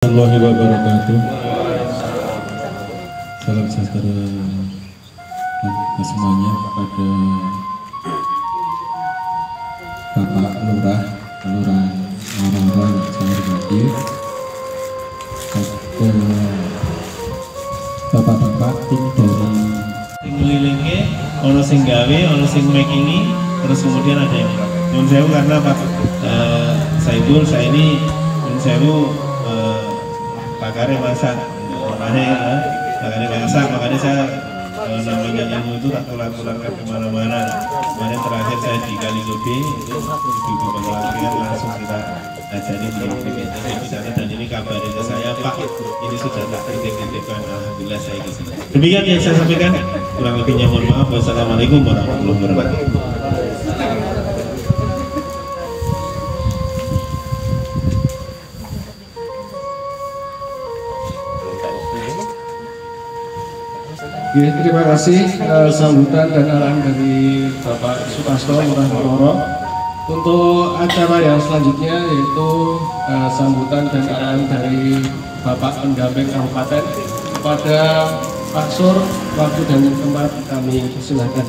Warahmatullahi wabarakatuh. Salam sejahtera untuk semuanya kepada Bapak Lurah, Kelurahan Maroro yang saya hormati, kepada Bapak-bapak tim dari ngelilingke, ono sing gawe, ono sing makingi, terus kemudian ada yang nyun sewu karena Pak Saiful saya ini nyun sewu pakarnya masak, makanya saya namanya ilmu itu tak tular-tularkan kemana-mana. Kemarin terakhir saya di Kaligobe itu ibu pengelatihan langsung kita ajari di BPTV sana, dan ini kabar itu saya Pak ini sudah tak titip-titipkan, alhamdulillah saya di sini. Demikian yang saya sampaikan, kurang lebihnya mohon maaf. Wassalamualaikum warahmatullahi wabarakatuh. Ya, terima kasih sambutan dan arahan dari Bapak Supasto Lurah Maroro. Untuk acara yang selanjutnya yaitu sambutan dan arahan dari Bapak Pendamping Kabupaten kepada Pak Sur, waktu dan tempat kami persilahkan.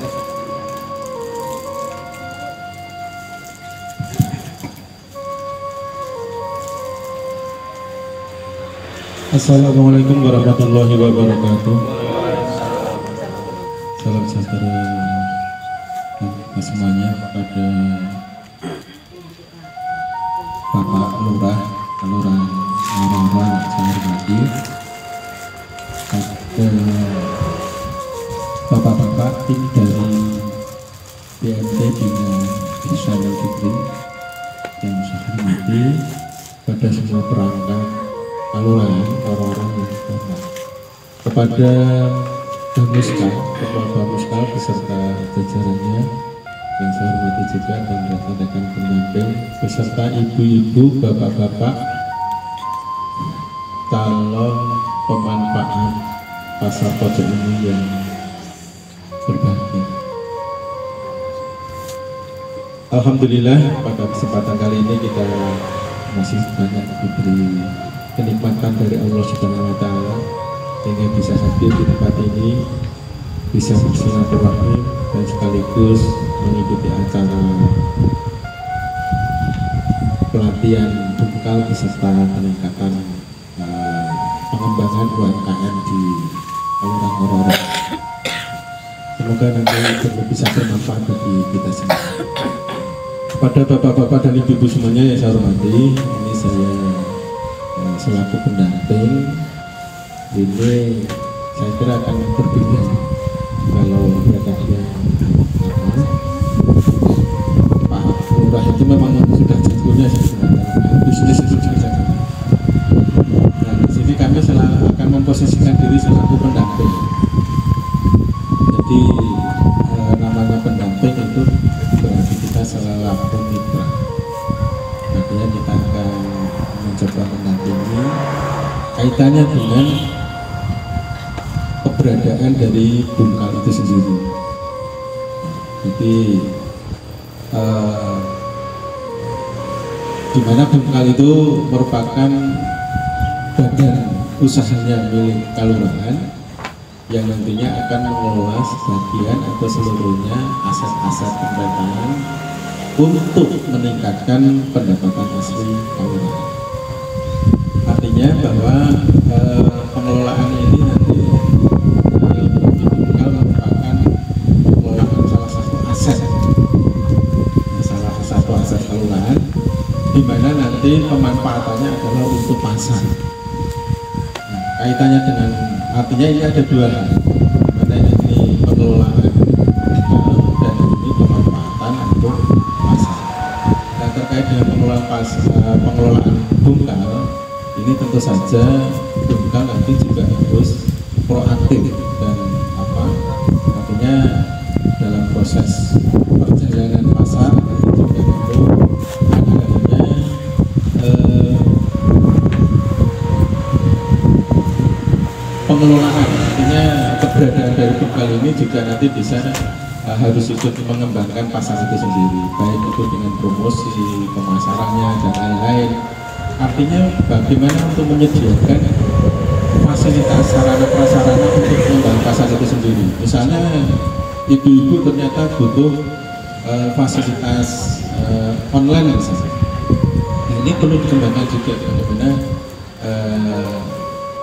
Assalamualaikum warahmatullahi wabarakatuh. Salam sejahtera untuk semuanya kepada Bapak Lurah, Kelurahan Maroro yang saya hormati, kepada Bapak-bapak tim dari BMT Bina Desa Fikri yang saya hormati, kepada semua perangkat Kelurahan Maroro yang saya hormati, kepada Bamuskal, Ketua Bamuskal beserta jajarannya yang saya hormati juga, dan rekan-rekan pendamping beserta ibu-ibu, bapak-bapak calon pemanfaat pasar pojok ini yang berbahagia. Alhamdulillah pada kesempatan kali ini kita masih banyak diberi kenikmatan dari Allah Subhanahu wa Ta'ala sehingga bisa hadir di tempat ini, bisa bersilaturahmi dan sekaligus mengikuti acara pelatihan bungkal beserta peningkatan pengembangan UMKM di Kelurahan Maroro. Semoga nanti bisa bermanfaat bagi kita semua. Kepada bapak-bapak dan ibu-ibu semuanya yang saya hormati, ini saya selaku pendamping. Ini saya kira akan berbeda kalau rekannya Pak Lurah itu memang sudah jagonya bisnis itu saja. Nah, di sini kami akan memposisikan diri selaku pendamping. Jadi namanya pendamping itu berarti kita selaku mitra. Artinya kita akan mencoba mendampingi kaitannya dengan keberadaan dari bungkal itu sendiri. Jadi di mana bungkal itu merupakan badan usahanya milik kelurahan yang nantinya akan mengelola sebagian atau seluruhnya aset-aset pemerintahan untuk meningkatkan pendapatan asli kelurahan. Artinya bahwa pengelolaan ini nanti merupakan pengelolaan salah satu aset kelurahan, di mana nanti pemanfaatannya adalah untuk pasar. Nah, kaitannya dengan artinya ini ada dua hal, mana ini pengelolaan dan ini pemanfaatan untuk pasar. Nah, terkait dengan pengelolaan bungkal ini tentu saja bungkal nanti juga harus proaktif dan artinya dalam proses perjalanan pasar juga itu adanya pengelolaan, artinya keberadaan dari bungkal ini juga nanti bisa harus ikut mengembangkan pasar itu sendiri, baik itu dengan promosi, pemasarannya dan lain-lain. artinya bagaimana untuk menyediakan fasilitas sarana prasarana untuk pengembangan pasar itu sendiri. Misalnya ibu-ibu ternyata butuh fasilitas online misalnya. Nah, ini perlu dikembangkan juga bagaimana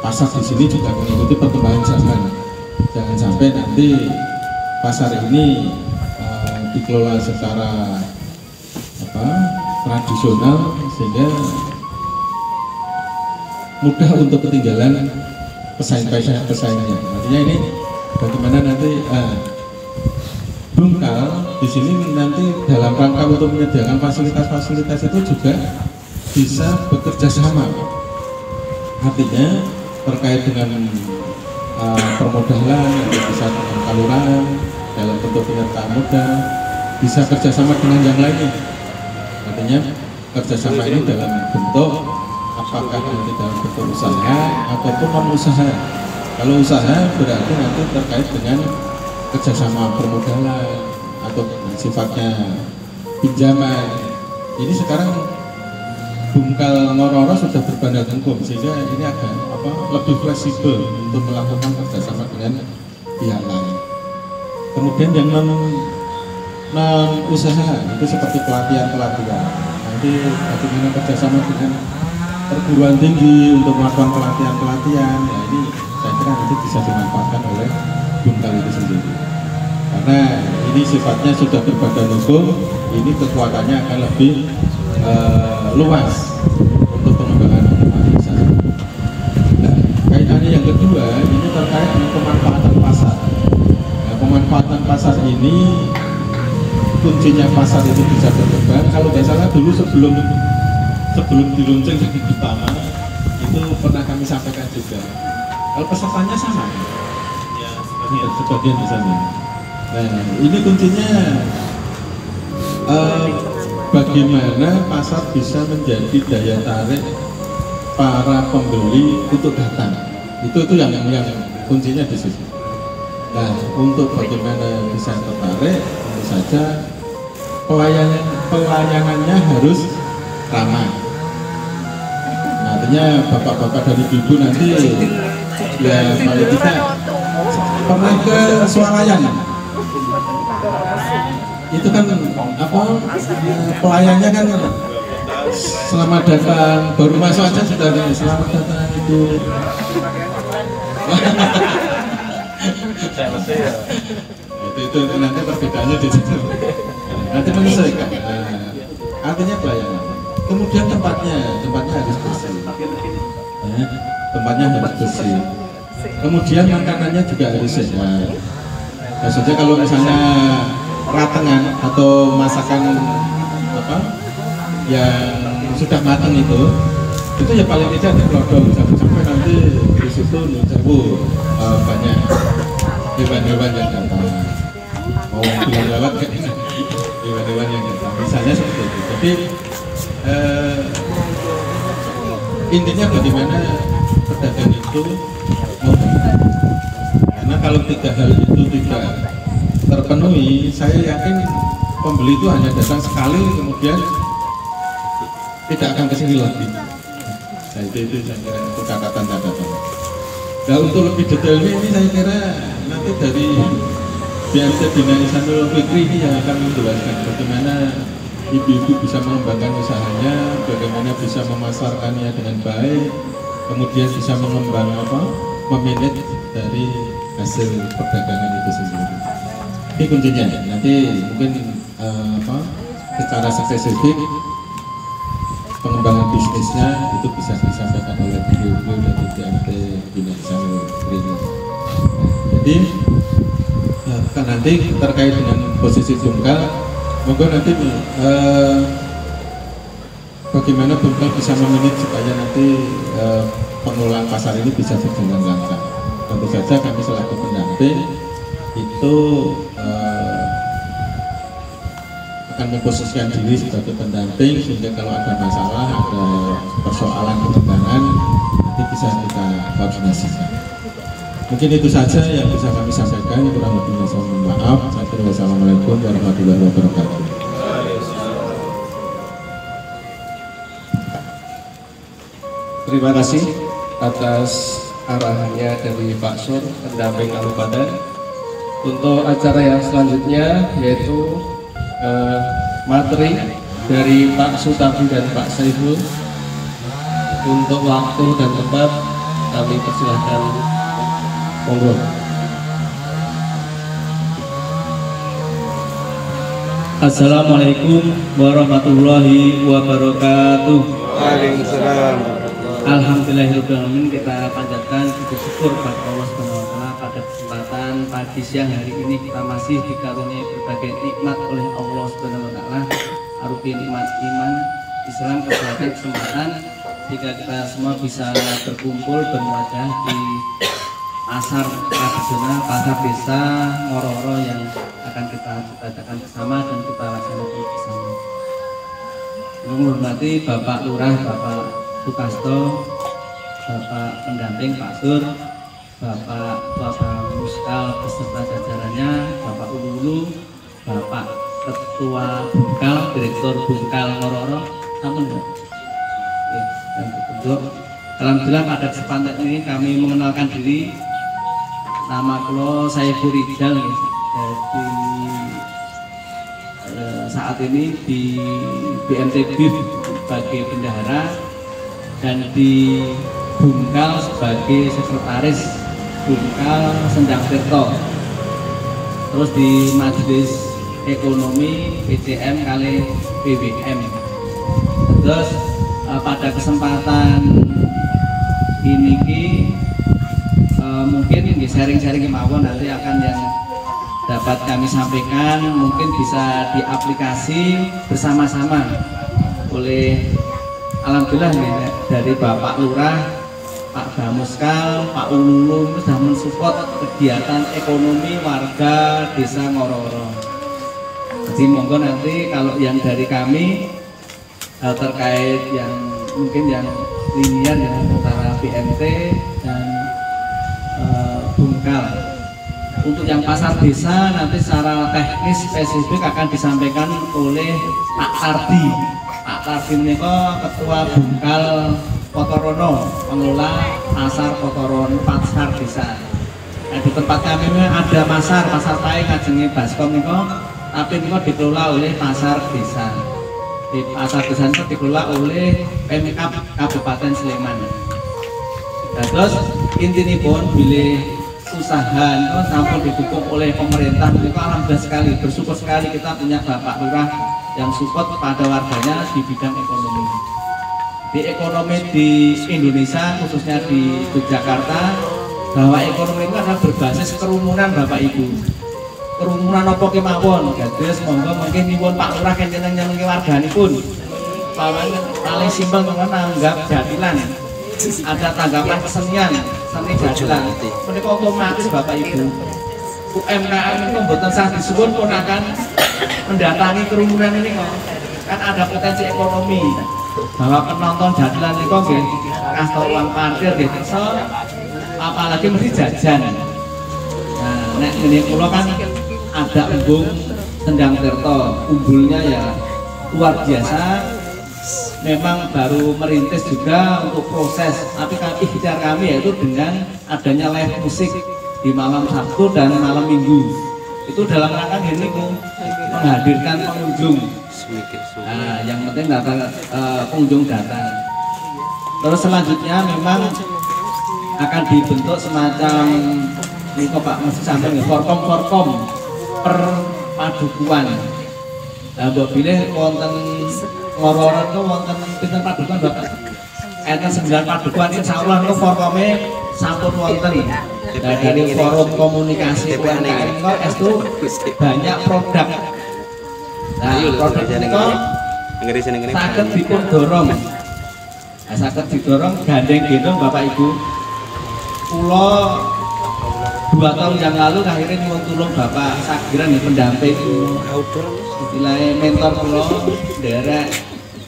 pasar di sini juga mengikuti perkembangan zaman. Jangan sampai nanti pasar ini dikelola secara tradisional sehingga mudah untuk ketinggalan pesaingnya. Artinya ini bagaimana nanti Bungkal di sini nanti dalam rangka untuk menyediakan fasilitas-fasilitas itu juga bisa bekerja sama. Artinya terkait dengan permodalan yang bisa dengan kelurahan dalam bentuk penyertaan modal, bisa kerjasama dengan yang lainnya. Artinya kerjasama ini dalam bentuk apakah nanti dalam bentuk usaha ataupun non usaha. Kalau usaha berarti nanti terkait dengan kerjasama permodalan atau sifatnya pinjaman. Ini sekarang Bungkal Ngororo sudah berbanding hukum sehingga ini agak lebih fleksibel untuk melakukan kerjasama dengan pihak lain. Kemudian yang non usaha itu seperti pelatihan. Nanti bagaimana kerjasama dengan perguruan tinggi untuk melakukan pelatihan. Nah ini saya kira nanti bisa dimanfaatkan oleh Bungkal itu sendiri. Karena ini sifatnya sudah berbadan hukum, ini kekuatannya akan lebih luas untuk pengembangan pariwisata. Nah, kaitannya yang kedua ini terkait dengan pemanfaatan pasar. Nah, pemanfaatan pasar ini kuncinya pasar itu bisa berkembang. Kalau nggak salah dulu sebelum diluncurkan di pertama itu pernah kami sampaikan juga. Kalau pesertanya sama, Ya, sebagian di sana. Nah, ini kuncinya bagaimana pasar bisa menjadi daya tarik para pembeli untuk datang. Itu yang kuncinya di situ. Nah, untuk bagaimana bisa tertarik, tentu saja pelayanannya harus ramah. Artinya bapak-bapak dari ibu nanti ya paling tidak pernah ke Swalayan. Itu kan pelayannya kan selamat datang, baru masuk aja sudah ada selamat datang itu. itu nanti perbedaannya di situ. Nanti menyesuaikan. Artinya pelayanan. Kemudian tempatnya harus bersih. Tempatnya harus bersih. Kemudian makanannya juga harus sehat. Maksudnya kalau misalnya ratengan atau masakan yang sudah matang itu ya paling tidak dipelodong sampai nanti di situ banyak hewan-hewan yang datang. Mau bilang lewat hewan-hewan yang datang. Misalnya seperti itu. Jadi intinya bagaimana pedagang itu mau, karena kalau tiga hal itu tidak terpenuhi, saya yakin pembeli itu hanya datang sekali kemudian tidak akan kesini lagi. Nah itu saya kira itu catatan. Nah untuk lebih detailnya ini saya kira nanti dari BMT Bina Ihsanul Fikri ini yang akan menjelaskan bagaimana ibu-ibu bisa mengembangkan usahanya, bagaimana bisa memasarkannya dengan baik, kemudian bisa memanage dari hasil perdagangan itu sendiri. Ini kuncinya. Nanti mungkin secara spesifik pengembangan bisnisnya itu bisa disampaikan oleh beliau dari BMT Bina Ihsanul Fikri. Jadi nanti terkait dengan posisi Bungkal, monggo nanti bagaimana Bungkal bisa memanage supaya nanti pengelolaan pasar ini bisa berjalan lancar. Tentu saja kami selaku pendamping itu akan memposisikan diri sebagai pendamping sehingga kalau ada masalah, ada persoalan pengembangan nanti bisa kita koordinasikan. Mungkin itu saja yang bisa kami sampaikan, kurang lebihnya saya mohon maaf. Wassalamualaikum warahmatullahi wabarakatuh. terima kasih atas arahannya dari Pak Sur, pendamping kabupaten. Untuk acara yang selanjutnya yaitu materi dari Pak Sutabi dan Pak Saiful. Untuk waktu dan tempat kami persilahkan, monggo. Assalamualaikum warahmatullahi wabarakatuh. Waalaikumsalam. Alhamdulillahirobbilalamin, kita panjatkan puji syukur kepada Allah Subhanahu wa taala pada kesempatan pagi siang hari ini kita masih dikaruniai berbagai nikmat oleh Allah Subhanahu wa taala, arupi nikmat iman, Islam, kesehatan, kesempatan, jika kita semua bisa berkumpul bermuadah di pasar tradisional, pasar desa Ngoro-Ngoro yang akan kita ciptakan bersama dan kita laksanakan bersama. Menghormati Bapak Lurah, Bapak Sukasto, Bapak pendamping Pak Sur, Bapak Muskal beserta jajarannya, Bapak Ululu, Bapak Ketua Bungkal, Direktur Bungkal Ngoro-Ngoro, sampun ya. Dan kebentuk. Alhamdulillah pada kesempatan ini kami mengenalkan diri. Nama kula saya Rijal, jadi saat ini di BMT BIF sebagai bendahara dan di Bungkal sebagai sekretaris Bungkal Sendang Tirto. Terus di Majelis Ekonomi PCM kali BBM. Terus pada kesempatan ini mungkin sharing-sharing kemauan nanti akan yang dapat kami sampaikan mungkin bisa diaplikasi bersama-sama oleh alhamdulillah nih, dari Bapak Lurah, Pak Bamuskal, Pak Ululu sudah mensupport kegiatan ekonomi warga desa Ngoro-Ngoro. Jadi monggo nanti kalau yang dari kami terkait yang mungkin yang linier ya antara BMT dan Bungkal. Untuk yang pasar desa nanti secara teknis spesifik akan disampaikan oleh Pak Tardi. Pak Tardi ini Ketua Bungkal Potorono, pengelola pasar Potorono, pasar desa. Nah, di tempat kami ada pasar Pai ngajengi Baskom niko, tapi niko dikelola oleh pasar desa. Di pasar desa itu dikelola oleh Pemkab Kabupaten Sleman. Nah, terus intinya pun bila usaha itu sampai didukung oleh pemerintah, itu alhamdulillah sekali, bersyukur sekali kita punya Bapak Lurah yang support pada warganya di bidang ekonomi. Di ekonomi di Indonesia khususnya di Yogyakarta, bahwa ekonomi itu adalah berbasis kerumunan Bapak Ibu. Kerumunan apa kemawon, jadi semoga mungkin nyuwun Pak Lurah yang nyenengi warganipun. Paling simpel menganggap jadilan. Ada tanggapan kesenian, seni jadilan. Menika otomatis Bapak Ibu UMKM itu mboten sah disuwun pun akan mendatangi kerumunan ini kok. Kan ada potensi ekonomi. Bahwa penonton jadilan niku nggih kasta uang parkir nggih kersa, apalagi mesti jajan. Nah, nek ngene kula kan ada embung Sendang Tirto, umbulnya ya luar biasa. Memang baru merintis juga untuk proses, tapi ikhtiar kami yaitu dengan adanya live musik di malam Sabtu dan malam Minggu. Itu dalam rangka ini menghadirkan pengunjung. Nah, yang penting datang pengunjung datang. Terus selanjutnya memang akan dibentuk semacam ini kok Pak masih sampai nih forkom perpadukuan. Nah, mbok pilih wonten Ngoro-Ngoro itu wonten pinten padukuan Bapak? Enten 9 padukuan insyaallah niku forkome sampun wonten. Nah, dari forum komunikasi UMKM kok itu banyak produk. Nah, produk niku saged dipun dorong. Nah, saged didorong gandeng gendong Bapak Ibu. Kula 2 tahun yang lalu akhirnya nyuwun tulung Bapak Sagiran ya pendamping istilahnya mentor kula derek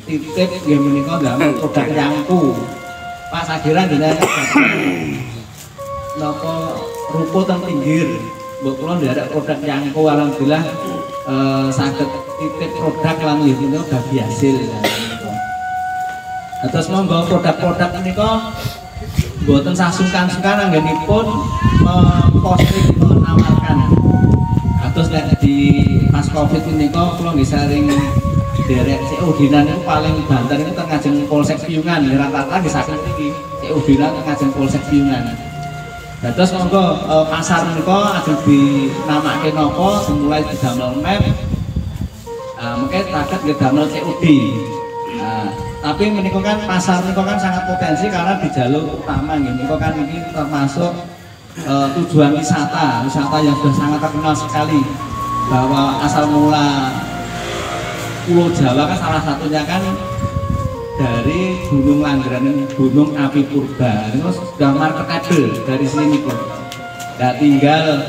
titip nggih menika ndamel produk Yangku. Pak Sagiran dene napa rupo teng pinggir. Mbok kula nderek produk Yangku alhamdulillah saged titip produk lan nggih menika bagi hasil. Terus monggo produk-produk menika mboten sasungkan-sungkan anggenipun posting menawarkan. Terus nek di pas Covid menika kula nggih sering derek COD-nan itu paling banter itu teng ngajeng Polsek Piyungan, rata-rata nggih saking niki COD-nan teng ngajeng Polsek Piyungan. Nah, terus monggo pasar menika ajeng dinamake napa, dimulai didamel map. Mungkin takat nggih damel COD. Tapi menika kan pasar menika kan sangat potensi karena di jalur utama nggih. Menika kan ini termasuk tujuan wisata yang sudah sangat terkenal sekali, bahwa asal mula Pulau Jawa kan salah satunya kan dari Gunung Langgeran, Gunung Api Purba. Itu sudah marketable dari sini pun. Nah, tinggal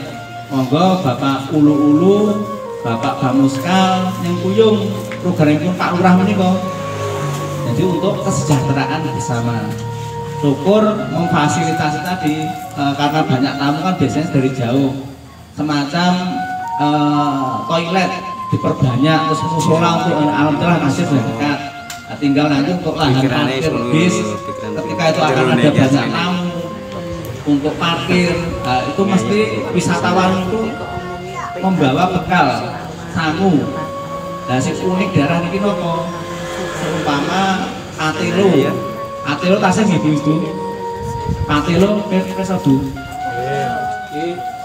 monggo Bapak Ulu-ulu, Bapak Bamuskal yang kuyung programipun Pak Lurah menika. Jadi untuk kesejahteraan bersama. Syukur memfasilitasi tadi karena banyak tamu kan biasanya dari jauh. Semacam toilet diperbanyak, terus musola untuk alhamdulillah masih sudah dekat. Nah, tinggal nanti untuk lahan parkir bis ketika itu akan ada banyak tamu untuk parkir. Nah, itu mesti wisatawan itu membawa bekal sangu. Nah, sing unik daerah niki napa? Seumpama atelo tasih ibu-ibu. Atelo pirsa Bu.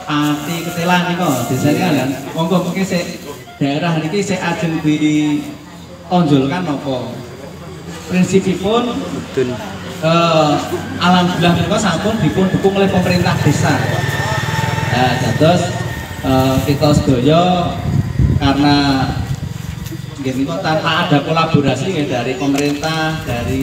Pati ketelan niku desane kan. Monggo mungkin sik daerah niki sik ajeng ditonjolkan napa? Prinsipipun alhamdulillah menika sampun dipun dukung oleh pemerintah desa. Nah, dados kita sedaya karena tanpa ada kolaborasi dari pemerintah, dari